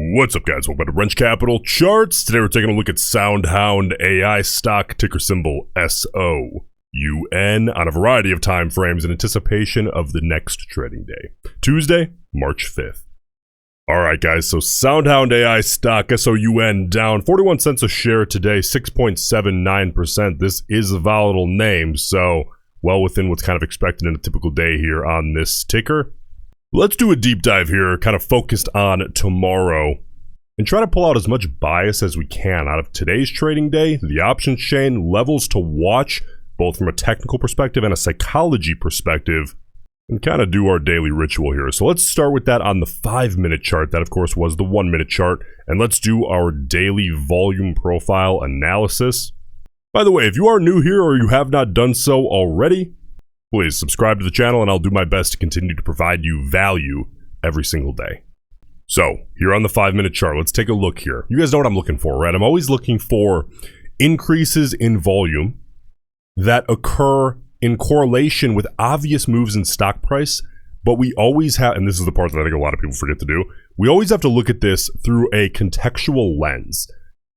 What's up, guys? Welcome to Roensch Capital Charts. Today we're taking a look at SoundHound AI stock, ticker symbol SOUN, on a variety of time frames in anticipation of the next trading day, Tuesday, March 5th. Alright guys, so SoundHound AI stock, SOUN, down 41 cents a share today, 6.79%. This is a volatile name, so well within what's kind of expected in a typical day here on this ticker. Let's do a deep dive here, kind of focused on tomorrow, and try to pull out as much bias as we can out of today's trading day, the options chain, levels to watch, both from a technical perspective and a psychology perspective, and kind of do our daily ritual here. So let's start with that on the 5-minute chart. That, of course, was the 1-minute chart. And let's do our daily volume profile analysis. By the way, if you are new here or you have not done so already, please subscribe to the channel and I'll do my best to continue to provide you value every single day. So, here on the 5-minute chart, let's take a look here. You guys know what I'm looking for, right? I'm always looking for increases in volume that occur in correlation with obvious moves in stock price, but we always have, and this is the part that I think a lot of people forget to do, we always have to look at this through a contextual lens.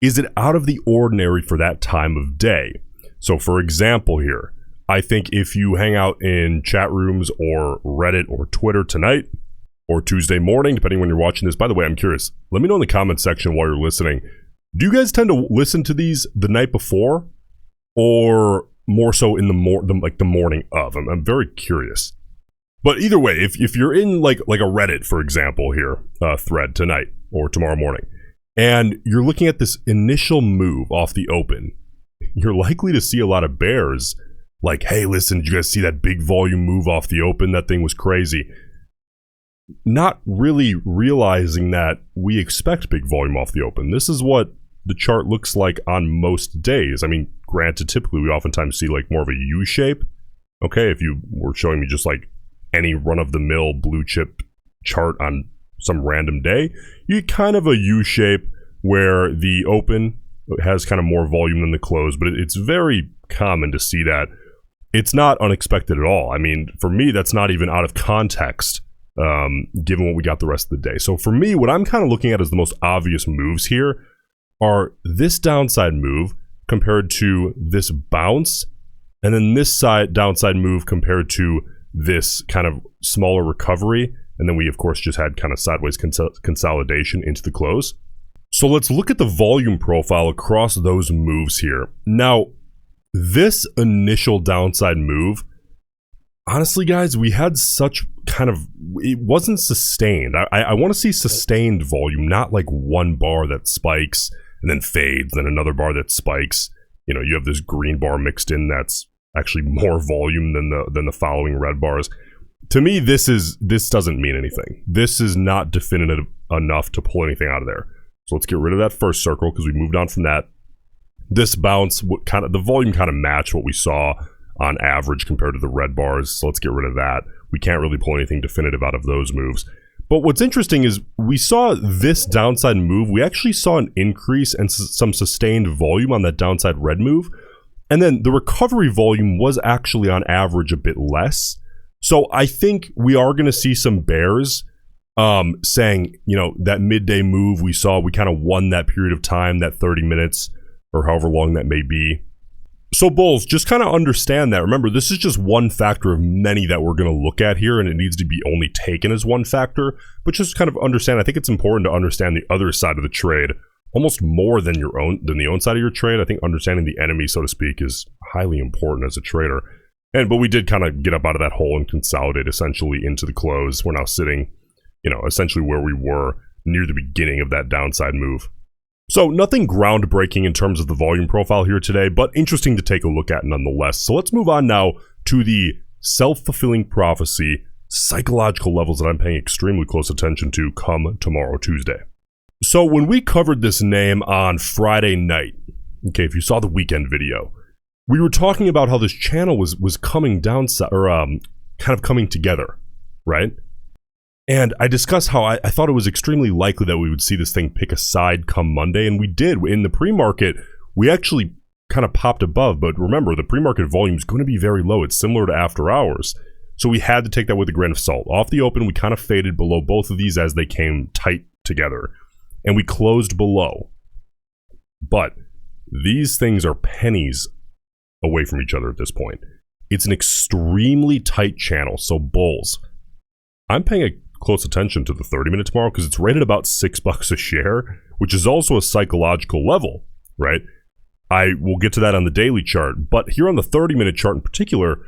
Is it out of the ordinary for that time of day? So, for example here, I think if you hang out in chat rooms or Reddit or Twitter tonight or Tuesday morning, depending when you're watching this, by the way, I'm curious, let me know in the comment section while you're listening, do you guys tend to listen to these the night before or more so in the morning of? I'm very curious. But either way, if you're in like a Reddit, for example, here, thread tonight or tomorrow morning, and you're looking at this initial move off the open, you're likely to see a lot of bears like, hey, listen, did you guys see that big volume move off the open? That thing was crazy. Not really realizing that we expect big volume off the open. This is what the chart looks like on most days. I mean, granted, typically we oftentimes see like more of a U shape. Okay, if you were showing me just like any run-of-the-mill blue chip chart on some random day, you get kind of a U shape where the open has kind of more volume than the close, but it's very common to see that. It's not unexpected at all. I mean, for me, that's not even out of context, given what we got the rest of the day. So for me, what I'm kind of looking at as the most obvious moves here are this downside move compared to this bounce, and then this downside move compared to this kind of smaller recovery, and then we, of course, just had kind of sideways consolidation into the close. So let's look at the volume profile across those moves here. Now, this initial downside move, honestly, guys, we had such kind of, it wasn't sustained. I want to see sustained volume, not like one bar that spikes and then fades, then another bar that spikes. You know, you have this green bar mixed in that's actually more volume than the following red bars. To me, this doesn't mean anything. This is not definitive enough to pull anything out of there. So let's get rid of that first circle because we moved on from that. This bounce, the volume kind of matched what we saw on average compared to the red bars. So let's get rid of that. We can't really pull anything definitive out of those moves. But what's interesting is we saw this downside move. We actually saw an increase and some sustained volume on that downside red move. And then the recovery volume was actually on average a bit less. So I think we are going to see some bears saying, you know, that midday move we saw, we kind of won that period of time, that 30 minutes or however long that may be. So bulls, just kind of understand that. Remember, this is just one factor of many that we're going to look at here, and it needs to be only taken as one factor. But just kind of understand, I think it's important to understand the other side of the trade almost more than the own side of your trade. I think understanding the enemy, so to speak, is highly important as a trader. But we did kind of get up out of that hole and consolidate essentially into the close. We're now sitting, you know, essentially where we were near the beginning of that downside move. So nothing groundbreaking in terms of the volume profile here today, but interesting to take a look at nonetheless. So let's move on now to the self-fulfilling prophecy psychological levels that I'm paying extremely close attention to come tomorrow, Tuesday. So when we covered this name on Friday night, okay, if you saw the weekend video, we were talking about how this channel was coming down, or kind of coming together, right? And I discussed how I thought it was extremely likely that we would see this thing pick a side come Monday, and we did. In the pre-market, we actually kind of popped above, but remember, the pre-market volume is going to be very low. It's similar to after hours. So we had to take that with a grain of salt. Off the open, we kind of faded below both of these as they came tight together. and we closed below. But these things are pennies away from each other at this point. It's an extremely tight channel, so bulls. I'm paying a close attention to the 30-minute tomorrow because it's rated about $6 a share, which is also a psychological level, right? I will get to that on the daily chart, but here on the 30-minute chart in particular,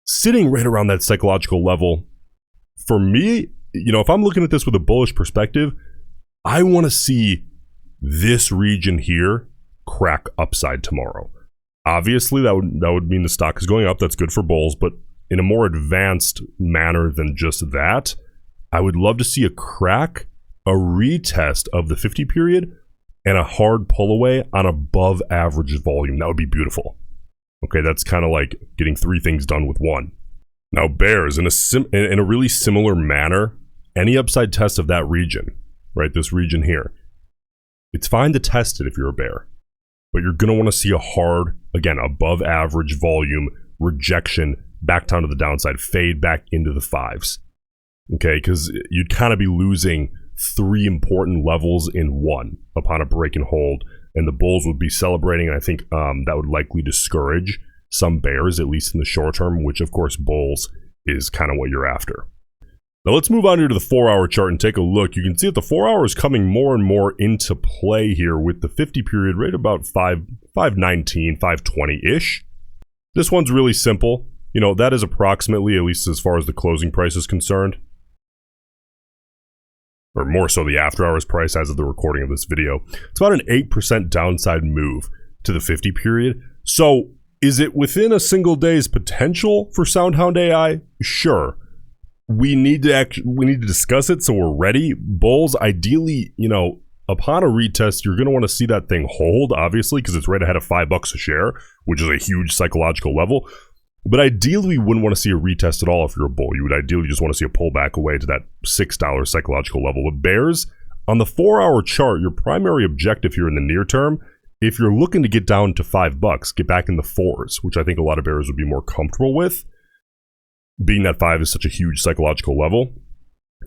sitting right around that psychological level, for me, if I'm looking at this with a bullish perspective, I want to see this region here crack upside tomorrow. Obviously, that would mean the stock is going up. That's good for bulls, but in a more advanced manner than just that, I would love to see a crack, a retest of the 50 period, and a hard pull away on above average volume. That would be beautiful. Okay, that's kind of like getting three things done with one. Now, bears, in a really similar manner, any upside test of that region, right, this region here, it's fine to test it if you're a bear, but you're going to want to see a hard, again, above average volume rejection back down to the downside, fade back into the fives. Okay, because you'd kind of be losing three important levels in one upon a break and hold, and the bulls would be celebrating, and I think that would likely discourage some bears, at least in the short term, which of course bulls is kind of what you're after. Now let's move on here to the 4-hour chart and take a look. You can see that the 4-hour is coming more and more into play here with the 50 period right about 519, 520-ish. This one's really simple. That is approximately, at least as far as the closing price is concerned, or more so the after hours price as of the recording of this video, it's about an 8% downside move to the 50 period. So is it within a single day's potential for SoundHound AI? Sure. We need to discuss it so we're ready. Bulls, ideally, upon a retest, you're going to want to see that thing hold, obviously, because it's right ahead of $5 a share, which is a huge psychological level. But ideally, we wouldn't want to see a retest at all if you're a bull. You would ideally just want to see a pullback away to that $6 psychological level. With bears, on the 4-hour chart, your primary objective here in the near term, if you're looking to get down to $5, get back in the 4s, which I think a lot of bears would be more comfortable with, being that 5 is such a huge psychological level,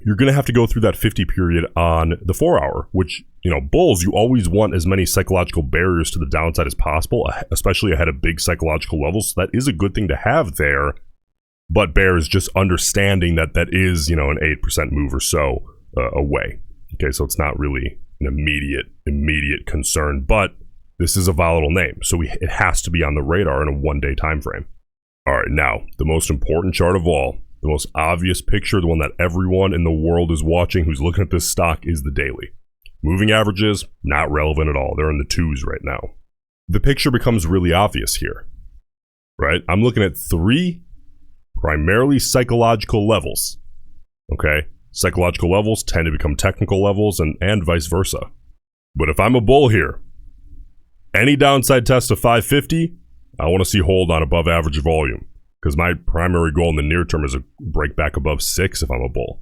you're going to have to go through that 50 period on the 4-hour, which, bulls, you always want as many psychological barriers to the downside as possible, especially ahead of big psychological levels. So that is a good thing to have there. But bears, just understanding that is, an 8% move or so away. Okay, so it's not really an immediate concern, but this is a volatile name. So it has to be on the radar in a 1-day time frame. All right, now, the most important chart of all, the most obvious picture, the one that everyone in the world is watching who's looking at this stock, is the daily. Moving averages, not relevant at all. They're in the 2s right now. The picture becomes really obvious here, right? I'm looking at 3 primarily psychological levels, okay? Psychological levels tend to become technical levels and vice versa. But if I'm a bull here, any downside test of 550, I want to see hold on above average volume, because my primary goal in the near term is a break back above 6 if I'm a bull.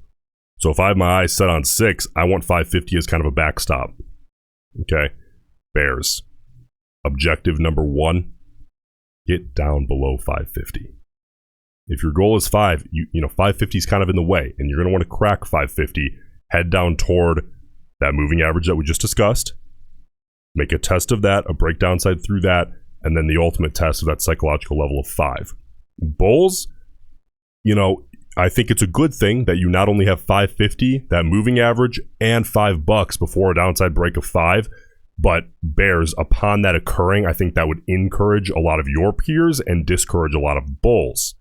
So if I have my eyes set on 6, I want 550 as kind of a backstop. Okay, bears. Objective number 1, get down below 550. If your goal is 5, 550 is kind of in the way, and you're going to want to crack 550, head down toward that moving average that we just discussed, make a test of that, a break downside through that, and then the ultimate test of that psychological level of 5. Bulls, I think it's a good thing that you not only have 550, that moving average, and $5 before a downside break of 5, but bears, upon that occurring, I think that would encourage a lot of your peers and discourage a lot of bulls.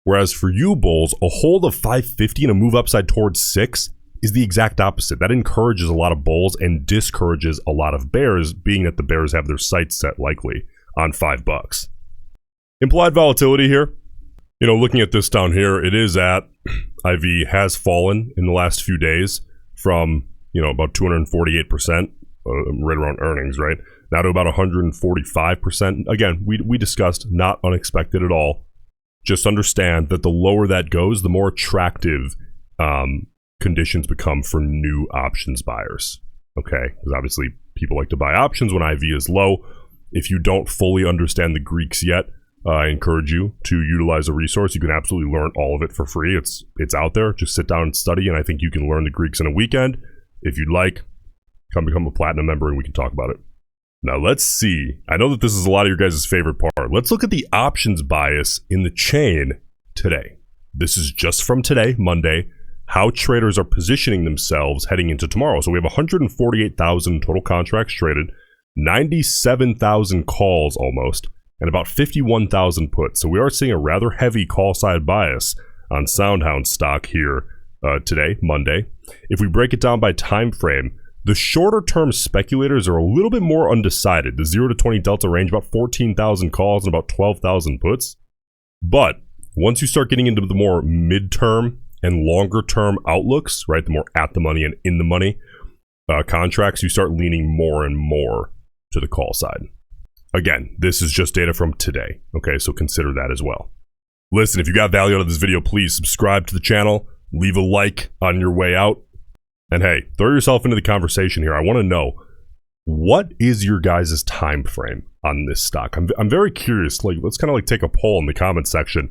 Whereas for you bulls, a hold of 550 and a move upside towards 6 is the exact opposite. That encourages a lot of bulls and discourages a lot of bears, being that the bears have their sights set likely on $5. Implied volatility here. Looking at this down here, it is at, IV has fallen in the last few days from, about 248%, right around earnings, right? Now to about 145%. Again, we discussed, not unexpected at all. Just understand that the lower that goes, the more attractive conditions become for new options buyers, okay? Because obviously people like to buy options when IV is low. If you don't fully understand the Greeks yet, I encourage you to utilize a resource. You can absolutely learn all of it for free. It's out there. Just sit down and study, and I think you can learn the Greeks in a weekend. If you'd like, come become a platinum member and we can talk about it. Now let's see. I know that this is a lot of your guys' favorite part. Let's look at the options bias in the chain today. This is just from today, Monday, how traders are positioning themselves heading into tomorrow. So we have 148,000 total contracts traded, 97,000 calls almost, and about 51,000 puts. So we are seeing a rather heavy call side bias on SoundHound stock here today, Monday. If we break it down by time frame, the shorter term speculators are a little bit more undecided. The 0 to 20 delta range, about 14,000 calls and about 12,000 puts. But once you start getting into the more midterm and longer term outlooks, right, the more at the money and in the money contracts, you start leaning more and more to the call side. Again, this is just data from today. Okay, so consider that as well. Listen, if you got value out of this video, please subscribe to the channel, leave a like on your way out. And hey, throw yourself into the conversation here. I want to know, what is your guys' time frame on this stock? I'm very curious. Like, let's kind of like take a poll in the comment section.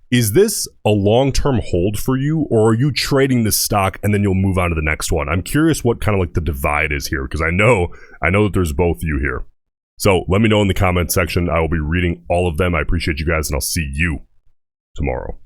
Is this a long-term hold for you, or are you trading this stock and then you'll move on to the next one? I'm curious what kind of like the divide is here, because I know that there's both of you here. So let me know in the comment section. I will be reading all of them. I appreciate you guys, and I'll see you tomorrow.